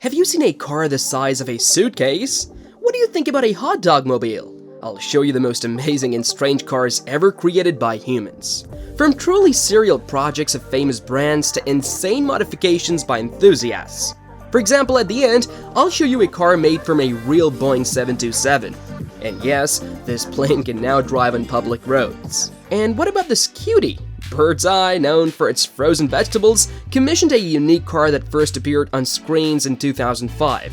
Have you seen a car the size of a suitcase? What do you think about a hot dog mobile? I'll show you the most amazing and strange cars ever created by humans. From truly serial projects of famous brands to insane modifications by enthusiasts. For example, at the end, I'll show you a car made from a real Boeing 727. And yes, this plane can now drive on public roads. And what about this cutie? Bird's Eye, known for its frozen vegetables, commissioned a unique car that first appeared on screens in 2005.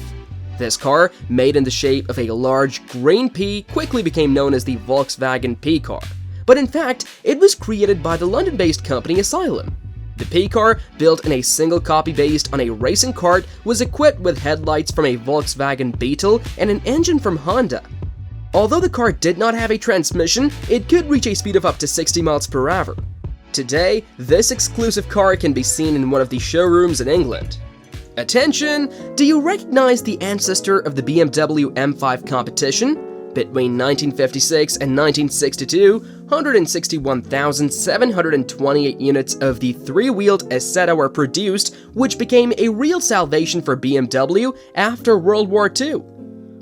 This car, made in the shape of a large green pea, quickly became known as the Volkswagen Pea Car. But in fact, it was created by the London-based company Axiam. The Pea Car, built in a single copy based on a racing kart, was equipped with headlights from a Volkswagen Beetle and an engine from Honda. Although the car did not have a transmission, it could reach a speed of up to 60 miles per hour. Today, this exclusive car can be seen in one of the showrooms in England. Attention! Do you recognize the ancestor of the BMW M5 competition? Between 1956 and 1962, 161,728 units of the three-wheeled Isetta were produced, which became a real salvation for BMW after World War II.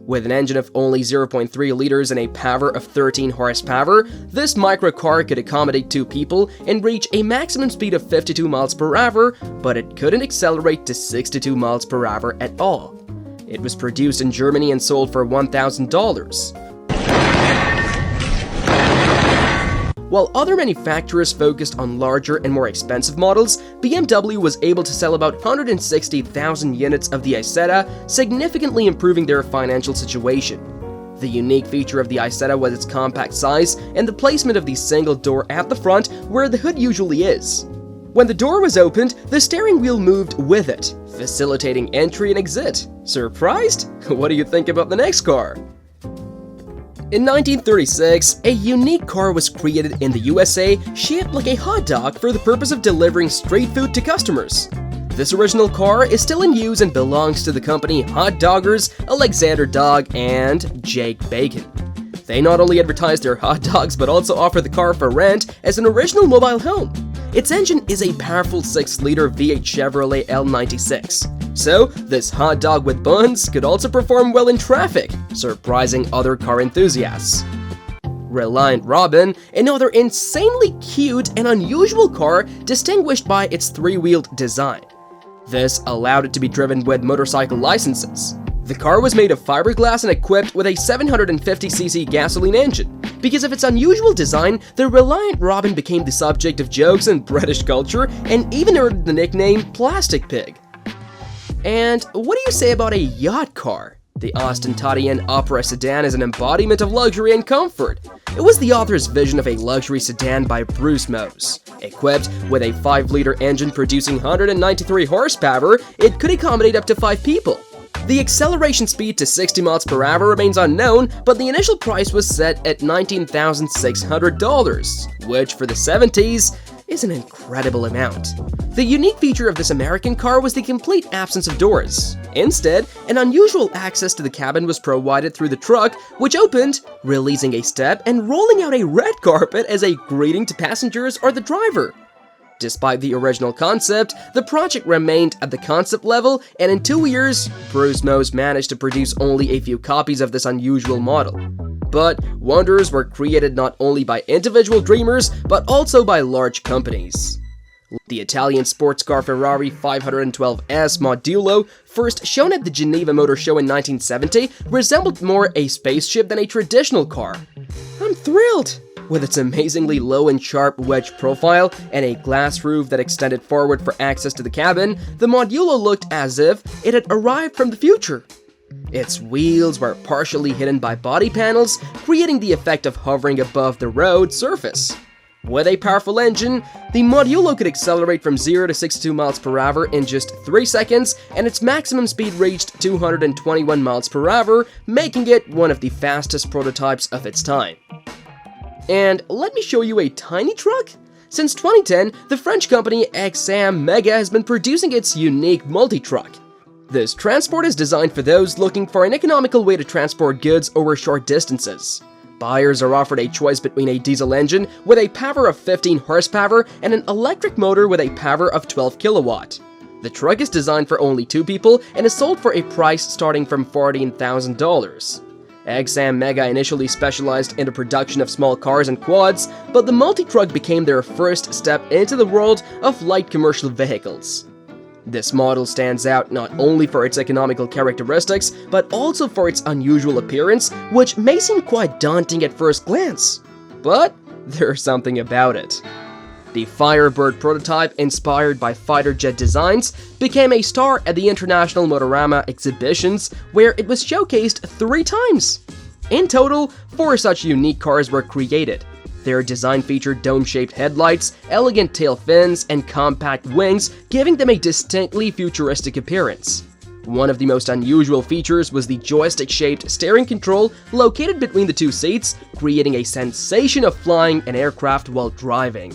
With an engine of only 0.3 liters and a power of 13 horsepower, this microcar could accommodate two people and reach a maximum speed of 52 miles per hour, but it couldn't accelerate to 62 miles per hour at all. It was produced in Germany and sold for $1,000. While other manufacturers focused on larger and more expensive models, BMW was able to sell about 160,000 units of the Isetta, significantly improving their financial situation. The unique feature of the Isetta was its compact size and the placement of the single door at the front where the hood usually is. When the door was opened, the steering wheel moved with it, facilitating entry and exit. Surprised? What do you think about the next car? In 1936, a unique car was created in the USA shaped like a hot dog for the purpose of delivering street food to customers. This original car is still in use and belongs to the company Hot Doggers, Alexander Dog, and Jake Bacon. They not only advertise their hot dogs but also offer the car for rent as an original mobile home. Its engine is a powerful 6-liter V8 Chevrolet L96. So, this hot dog with buns could also perform well in traffic, surprising other car enthusiasts. Reliant Robin, another insanely cute and unusual car distinguished by its three-wheeled design. This allowed it to be driven with motorcycle licenses. The car was made of fiberglass and equipped with a 750cc gasoline engine. Because of its unusual design, the Reliant Robin became the subject of jokes in British culture and even earned the nickname Plastic Pig. And what do you say about a yacht car? The Ostentatienne Opera Sedan is an embodiment of luxury and comfort. It was the author's vision of a luxury sedan by Bruce Mohs. Equipped with a 5-liter engine producing 193 horsepower, it could accommodate up to 5 people. The acceleration speed to 60 miles per hour remains unknown, but the initial price was set at $19,600, which for the 70s is an incredible amount. The unique feature of this American car was the complete absence of doors. Instead, an unusual access to the cabin was provided through the truck, which opened, releasing a step and rolling out a red carpet as a greeting to passengers or the driver. Despite the original concept, the project remained at the concept level, and in 2 years, Bruce Mohs managed to produce only a few copies of this unusual model. But wonders were created not only by individual dreamers, but also by large companies. The Italian sports car Ferrari 512S Modulo, first shown at the Geneva Motor Show in 1970, resembled more a spaceship than a traditional car. I'm thrilled! With its amazingly low and sharp wedge profile and a glass roof that extended forward for access to the cabin, the Modulo looked as if it had arrived from the future. Its wheels were partially hidden by body panels, creating the effect of hovering above the road surface. With a powerful engine, the Modulo could accelerate from 0 to 62 miles per hour in just 3 seconds, and its maximum speed reached 221 miles per hour, making it one of the fastest prototypes of its time. And let me show you a tiny truck. Since 2010, the French company Axiam-Mega has been producing its unique MultiTruck. This transport is designed for those looking for an economical way to transport goods over short distances. Buyers are offered a choice between a diesel engine with a power of 15 horsepower and an electric motor with a power of 12 kilowatt. The truck is designed for only 2 people and is sold for a price starting from $14,000. Axiam-Mega initially specialized in the production of small cars and quads, but the MultiTruck became their first step into the world of light commercial vehicles. This model stands out not only for its economical characteristics, but also for its unusual appearance, which may seem quite daunting at first glance. But there's something about it. The Firebird prototype, inspired by fighter jet designs, became a star at the International Motorama exhibitions, where it was showcased 3 times. In total, 4 such unique cars were created. Their design featured dome-shaped headlights, elegant tail fins, and compact wings, giving them a distinctly futuristic appearance. One of the most unusual features was the joystick-shaped steering control located between the 2 seats, creating a sensation of flying an aircraft while driving.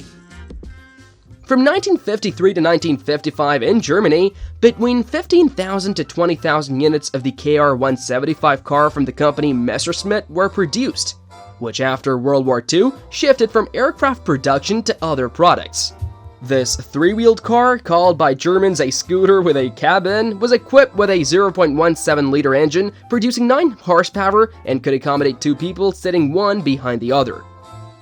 From 1953 to 1955 in Germany, between 15,000 to 20,000 units of the KR175 car from the company Messerschmitt were produced, which after World War II shifted from aircraft production to other products. This 3-wheeled car, called by Germans a scooter with a cabin, was equipped with a 0.17-liter engine producing 9 horsepower and could accommodate 2 people sitting one behind the other.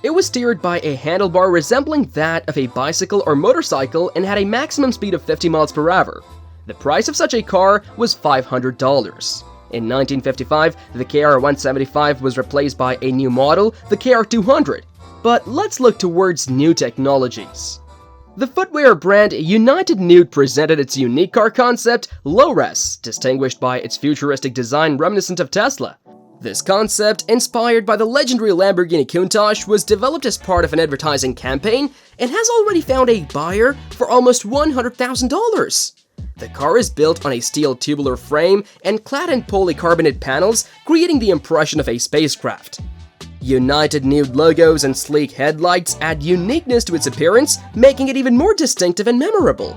It was steered by a handlebar resembling that of a bicycle or motorcycle and had a maximum speed of 50 miles per hour. The price of such a car was $500. In 1955, the KR175 was replaced by a new model, the KR200. But let's look towards new technologies. The footwear brand United Nude presented its unique car concept, Low-Res, distinguished by its futuristic design reminiscent of Tesla. This concept, inspired by the legendary Lamborghini Countach, was developed as part of an advertising campaign and has already found a buyer for almost $100,000. The car is built on a steel tubular frame and clad in polycarbonate panels, creating the impression of a spacecraft. United Nude logos and sleek headlights add uniqueness to its appearance, making it even more distinctive and memorable.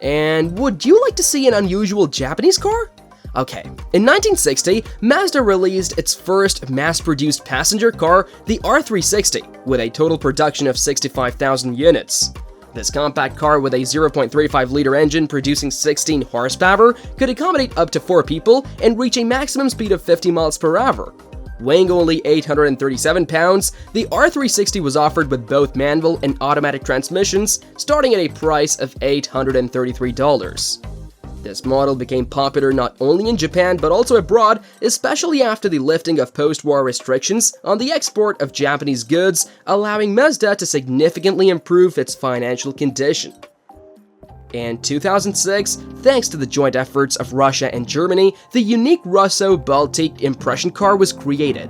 And would you like to see an unusual Japanese car? Okay, in 1960, Mazda released its first mass-produced passenger car, the R360, with a total production of 65,000 units. This compact car with a 0.35-liter engine producing 16 horsepower could accommodate up to 4 people and reach a maximum speed of 50 miles per hour. Weighing only 837 pounds, the R360 was offered with both manual and automatic transmissions, starting at a price of $833. This model became popular not only in Japan but also abroad, especially after the lifting of post-war restrictions on the export of Japanese goods, allowing Mazda to significantly improve its financial condition. In 2006, thanks to the joint efforts of Russia and Germany, the unique Russo-Baltique Impression car was created.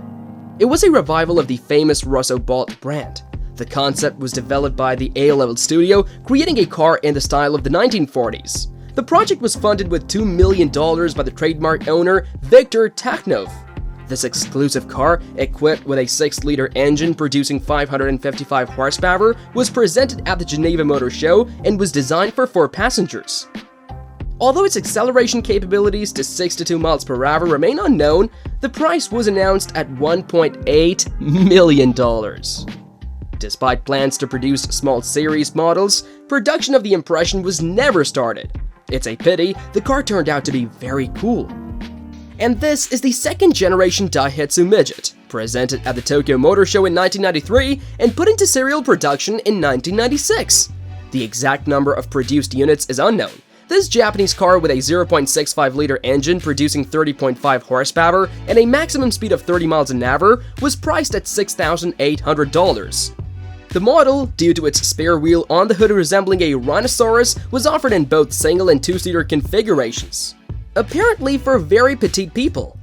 It was a revival of the famous Russo-Balt brand. The concept was developed by the A-Level studio, creating a car in the style of the 1940s. The project was funded with $2 million by the trademark owner Viktor Takhnov. This exclusive car, equipped with a 6-liter engine producing 555 horsepower, was presented at the Geneva Motor Show and was designed for 4 passengers. Although its acceleration capabilities to 62 miles per hour remain unknown, the price was announced at $1.8 million. Despite plans to produce small series models, production of the Impression was never started. It's a pity, the car turned out to be very cool. And this is the 2nd generation Daihatsu Midget, presented at the Tokyo Motor Show in 1993 and put into serial production in 1996. The exact number of produced units is unknown. This Japanese car with a 0.65-liter engine producing 30.5 horsepower and a maximum speed of 30 miles an hour was priced at $6,800. The model, due to its spare wheel on the hood resembling a rhinoceros, was offered in both single and 2-seater configurations, apparently for very petite people.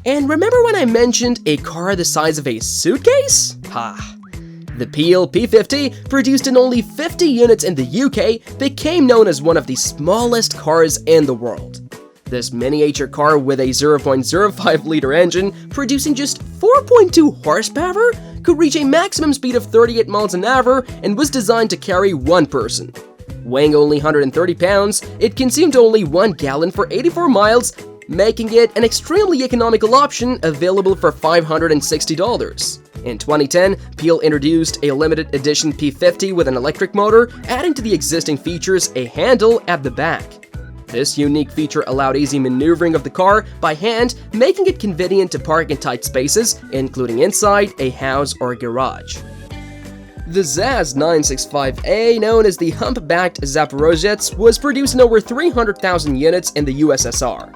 And remember when I mentioned a car the size of a suitcase? The Peel P50, produced in only 50 units in the UK, became known as one of the smallest cars in the world. This miniature car with a 0.05-liter engine, producing just 4.2 horsepower, could reach a maximum speed of 38 miles an hour and was designed to carry 1 person. Weighing only 130 pounds, it consumed only 1 gallon for 84 miles, making it an extremely economical option available for $560. In 2010, Peel introduced a limited edition P50 with an electric motor, adding to the existing features a handle at the back. This unique feature allowed easy maneuvering of the car by hand, making it convenient to park in tight spaces, including inside a house or garage. The ZAZ 965A, known as the humpbacked Zaporozhets, was produced in over 300,000 units in the USSR.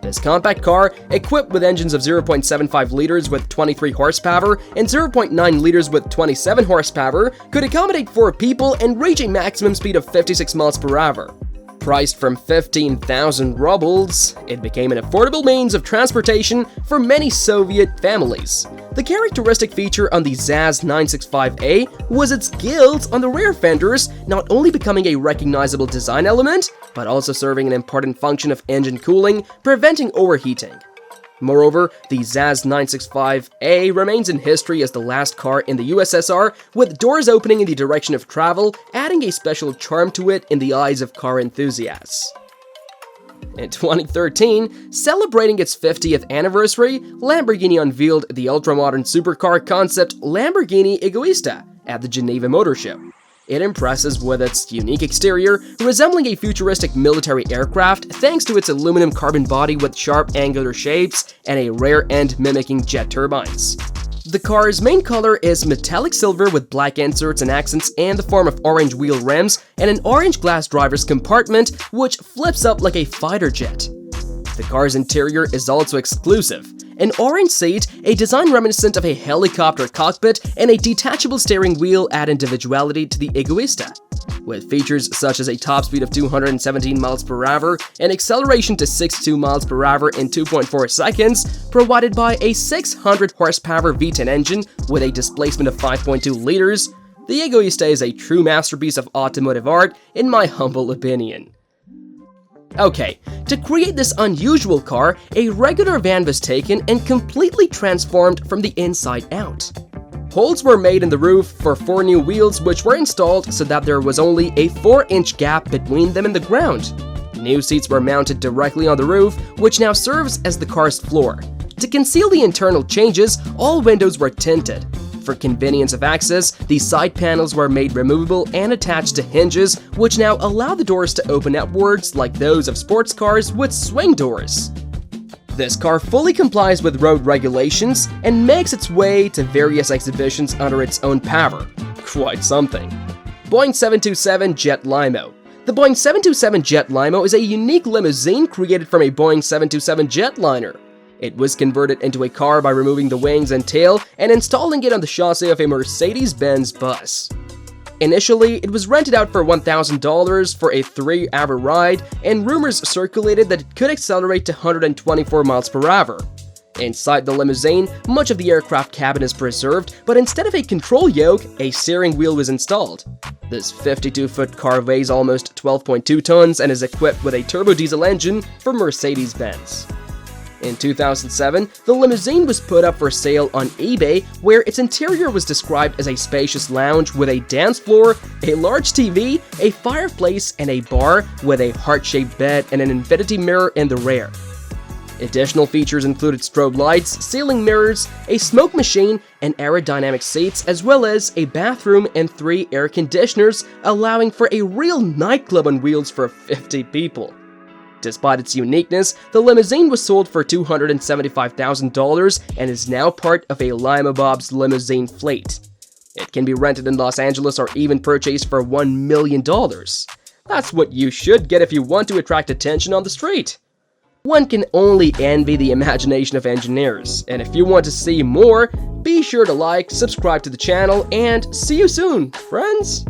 This compact car, equipped with engines of 0.75 liters with 23 horsepower and 0.9 liters with 27 horsepower, could accommodate 4 people and reach a maximum speed of 56 miles per hour. Priced from 15,000 rubles, it became an affordable means of transportation for many Soviet families. The characteristic feature on the ZAZ 965A was its gills on the rear fenders, not only becoming a recognizable design element, but also serving an important function of engine cooling, preventing overheating. Moreover, the ZAZ 965A remains in history as the last car in the USSR, with doors opening in the direction of travel, adding a special charm to it in the eyes of car enthusiasts. In 2013, celebrating its 50th anniversary, Lamborghini unveiled the ultra-modern supercar concept Lamborghini Egoista at the Geneva Motor Show. It impresses with its unique exterior, resembling a futuristic military aircraft thanks to its aluminum carbon body with sharp angular shapes and a rear end mimicking jet turbines. The car's main color is metallic silver with black inserts and accents in the form of orange wheel rims and an orange glass driver's compartment which flips up like a fighter jet. The car's interior is also exclusive. An orange seat, a design reminiscent of a helicopter cockpit, and a detachable steering wheel add individuality to the Egoista. With features such as a top speed of 217 miles per hour and acceleration to 62 miles per hour in 2.4 seconds, provided by a 600 horsepower V10 engine with a displacement of 5.2 liters, the Egoista is a true masterpiece of automotive art, in my humble opinion. Okay, to create this unusual car, a regular van was taken and completely transformed from the inside out. Holes were made in the roof for 4 new wheels which were installed so that there was only a 4-inch gap between them and the ground. New seats were mounted directly on the roof, which now serves as the car's floor. To conceal the internal changes, all windows were tinted. For convenience of access, the side panels were made removable and attached to hinges, which now allow the doors to open upwards like those of sports cars with swing doors. This car fully complies with road regulations and makes its way to various exhibitions under its own power. Quite something. Boeing 727 Jet Limo. The Boeing 727 Jet Limo is a unique limousine created from a Boeing 727 jetliner. It was converted into a car by removing the wings and tail and installing it on the chassis of a Mercedes-Benz bus. Initially, it was rented out for $1,000 for a 3-hour ride, and rumors circulated that it could accelerate to 124 miles per hour. Inside the limousine, much of the aircraft cabin is preserved, but instead of a control yoke, a steering wheel was installed. This 52-foot car weighs almost 12.2 tons and is equipped with a turbo diesel engine from Mercedes-Benz. In 2007, the limousine was put up for sale on eBay, where its interior was described as a spacious lounge with a dance floor, a large TV, a fireplace, and a bar with a heart-shaped bed and an infinity mirror in the rear. Additional features included strobe lights, ceiling mirrors, a smoke machine, and aerodynamic seats, as well as a bathroom and 3 air conditioners, allowing for a real nightclub on wheels for 50 people. Despite its uniqueness, the limousine was sold for $275,000 and is now part of a Lima Bob's limousine fleet. It can be rented in Los Angeles or even purchased for $1 million. That's what you should get if you want to attract attention on the street. One can only envy the imagination of engineers, and if you want to see more, be sure to like, subscribe to the channel, and see you soon, friends!